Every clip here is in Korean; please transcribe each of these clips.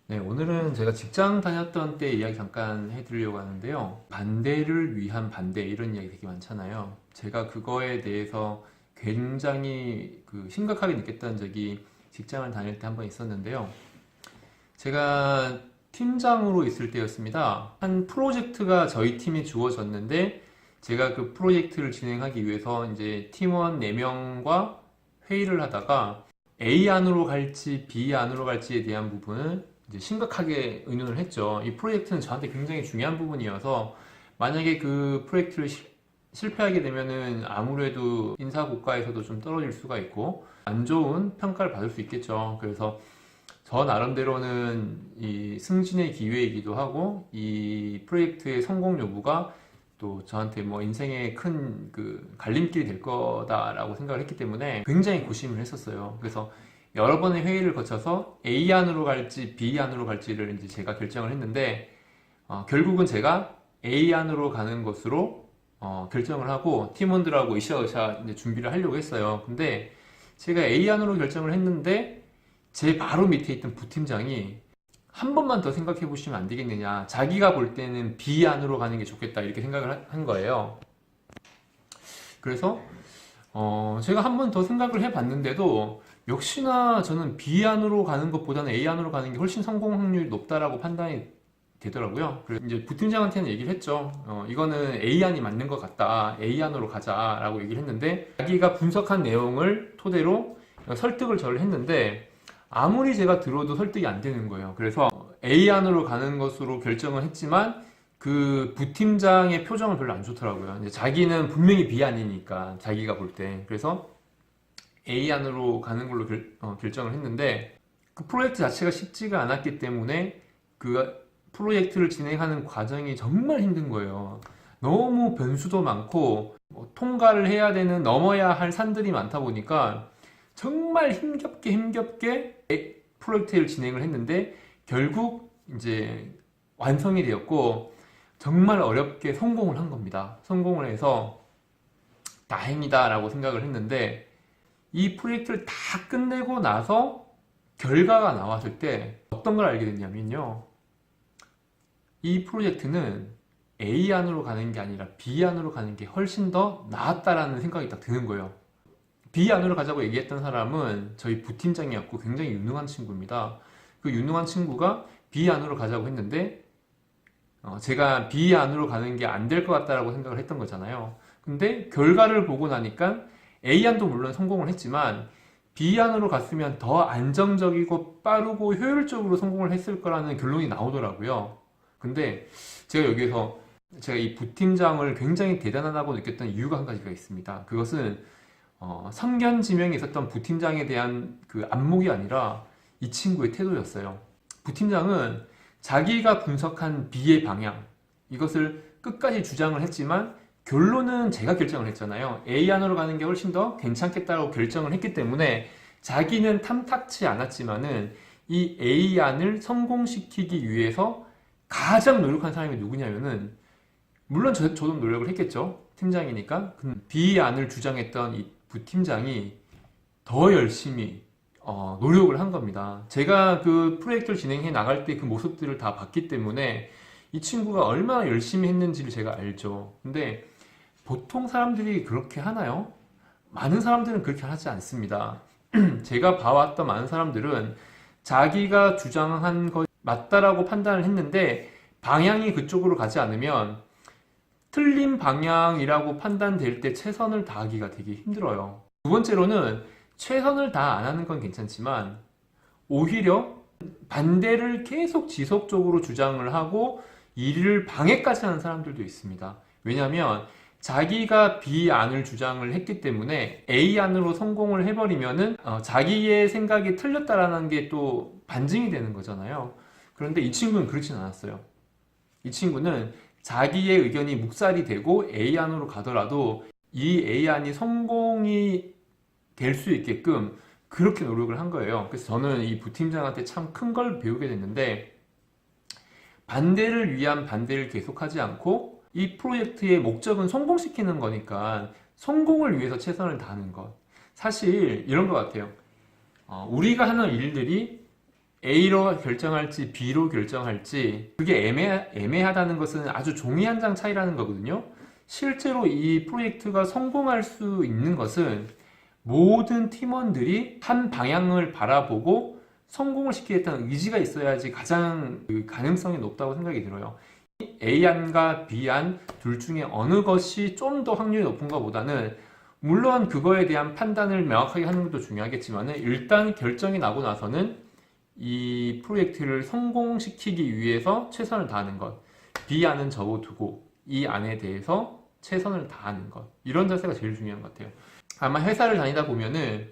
네, 오늘은 제가 직장 다녔던 때 이야기 잠깐 해드리려고 하는데요. 반대를 위한 반대 이런 이야기 되게 많잖아요. 제가 그거에 대해서 굉장히 심각하게 느꼈던 적이 직장을 다닐 때 한 번 있었는데요. 제가 팀장으로 있을 때였습니다. 한 프로젝트가 저희 팀에 주어졌는데 제가 그 프로젝트를 진행하기 위해서 이제 팀원 4명과 회의를 하다가 A 안으로 갈지 B 안으로 갈지에 대한 부분을 이제 심각하게 의논을 했죠. 이 프로젝트는 저한테 굉장히 중요한 부분이어서 만약에 그 프로젝트를 실패하게 되면은 아무래도 인사고과에서도 좀 떨어질 수가 있고 안 좋은 평가를 받을 수 있겠죠. 그래서 저 나름대로는 이 승진의 기회이기도 하고 이 프로젝트의 성공 여부가 또 저한테 뭐 인생의 큰 갈림길이 될 거다라고 생각을 했기 때문에 굉장히 고심을 했었어요. 그래서 여러 번의 회의를 거쳐서 A 안으로 갈지 B 안으로 갈지를 이제 제가 결정을 했는데 결국은 제가 A 안으로 가는 것으로 결정을 하고 팀원들하고 으쌰으쌰 이제 준비를 하려고 했어요. 근데 제가 A 안으로 결정을 했는데 제 바로 밑에 있던 부팀장이 한 번만 더 생각해 보시면 안 되겠느냐. 자기가 볼 때는 B 안으로 가는 게 좋겠다. 이렇게 생각을 한 거예요. 그래서 제가 한 번 더 생각을 해 봤는데도 역시나 저는 B 안으로 가는 것보다는 A 안으로 가는 게 훨씬 성공 확률이 높다라고 판단이 되더라고요. 그래서 이제 부팀장한테는 얘기를 했죠. 이거는 A 안이 맞는 것 같다. A 안으로 가자라고 얘기를 했는데 자기가 분석한 내용을 토대로 설득을 저를 했는데 아무리 제가 들어도 설득이 안 되는 거예요. 그래서 A 안으로 가는 것으로 결정을 했지만 그 부팀장의 표정은 별로 안 좋더라고요. 이제 자기는 분명히 B 안이니까 자기가 볼 때. 그래서 A 안으로 가는 걸로 결정을 했는데 그 프로젝트 자체가 쉽지가 않았기 때문에 그 프로젝트를 진행하는 과정이 정말 힘든 거예요. 너무 변수도 많고 통과를 해야 되는 넘어야 할 산들이 많다 보니까 정말 힘겹게 프로젝트를 진행을 했는데 결국 이제 완성이 되었고 정말 어렵게 성공을 한 겁니다. 성공을 해서 다행이다라고 생각을 했는데 이 프로젝트를 다 끝내고 나서 결과가 나왔을 때 어떤 걸 알게 됐냐면요. 이 프로젝트는 A 안으로 가는 게 아니라 B 안으로 가는 게 훨씬 더 나았다라는 생각이 딱 드는 거예요. B 안으로 가자고 얘기했던 사람은 저희 부팀장이었고 굉장히 유능한 친구입니다. 그 유능한 친구가 B 안으로 가자고 했는데 제가 B 안으로 가는 게 안 될 것 같다라고 생각을 했던 거잖아요. 근데 결과를 보고 나니까 A 안도 물론 성공을 했지만 B 안으로 갔으면 더 안정적이고 빠르고 효율적으로 성공을 했을 거라는 결론이 나오더라고요. 근데 제가 여기서 제가 이 부팀장을 굉장히 대단하다고 느꼈던 이유가 한 가지가 있습니다. 그것은 선견지명이 있었던 부팀장에 대한 그 안목이 아니라 이 친구의 태도였어요. 부팀장은 자기가 분석한 B의 방향, 이것을 끝까지 주장을 했지만 결론은 제가 결정을 했잖아요. A 안으로 가는 게 훨씬 더 괜찮겠다고 결정을 했기 때문에 자기는 탐탁치 않았지만은 이 A 안을 성공시키기 위해서 가장 노력한 사람이 누구냐면은 물론 저도 노력을 했겠죠. 팀장이니까. B 안을 주장했던 이 부팀장이 더 열심히 노력을 한 겁니다. 제가 그 프로젝트를 진행해 나갈 때 그 모습들을 다 봤기 때문에 이 친구가 얼마나 열심히 했는지를 제가 알죠. 근데 보통 사람들이 그렇게 하나요? 많은 사람들은 그렇게 하지 않습니다. 제가 봐왔던 많은 사람들은 자기가 주장한 것 맞다라고 판단을 했는데 방향이 그쪽으로 가지 않으면 틀린 방향이라고 판단될 때 최선을 다하기가 되게 힘들어요. 두 번째로는 최선을 다 안 하는 건 괜찮지만 오히려 반대를 계속 지속적으로 주장을 하고 이를 방해까지 하는 사람들도 있습니다. 왜냐하면 자기가 B 안을 주장을 했기 때문에 A 안으로 성공을 해버리면은 자기의 생각이 틀렸다라는 게 또 반증이 되는 거잖아요. 그런데 이 친구는 그렇진 않았어요. 이 친구는 자기의 의견이 묵살이 되고 A 안으로 가더라도 이 A 안이 성공이 될 수 있게끔 그렇게 노력을 한 거예요. 그래서 저는 이 부팀장한테 참 큰 걸 배우게 됐는데 반대를 위한 반대를 계속하지 않고 이 프로젝트의 목적은 성공시키는 거니까 성공을 위해서 최선을 다하는 것. 사실 이런 것 같아요. 우리가 하는 일들이 A로 결정할지 B로 결정할지 그게 애매하다는 것은 아주 종이 한 장 차이라는 거거든요. 실제로 이 프로젝트가 성공할 수 있는 것은 모든 팀원들이 한 방향을 바라보고 성공을 시키겠다는 의지가 있어야지 가장 그 가능성이 높다고 생각이 들어요. A안과 B안 둘 중에 어느 것이 좀 더 확률이 높은 것보다는 물론 그거에 대한 판단을 명확하게 하는 것도 중요하겠지만 일단 결정이 나고 나서는 이 프로젝트를 성공시키기 위해서 최선을 다하는 것, B안은 접어두고 이 안에 대해서 최선을 다하는 것, 이런 자세가 제일 중요한 것 같아요. 아마 회사를 다니다 보면은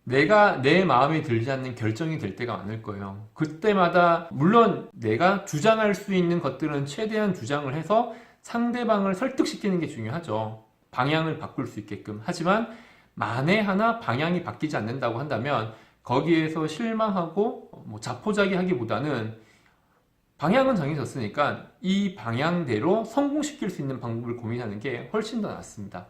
내가 내 마음에 들지 않는 결정이 될 때가 많을 거예요. 그때마다 물론 내가 주장할 수 있는 것들은 최대한 주장을 해서 상대방을 설득시키는 게 중요하죠. 방향을 바꿀 수 있게끔. 하지만 만에 하나 방향이 바뀌지 않는다고 한다면 거기에서 실망하고 자포자기하기보다는 방향은 정해졌으니까 이 방향대로 성공시킬 수 있는 방법을 고민하는 게 훨씬 더 낫습니다.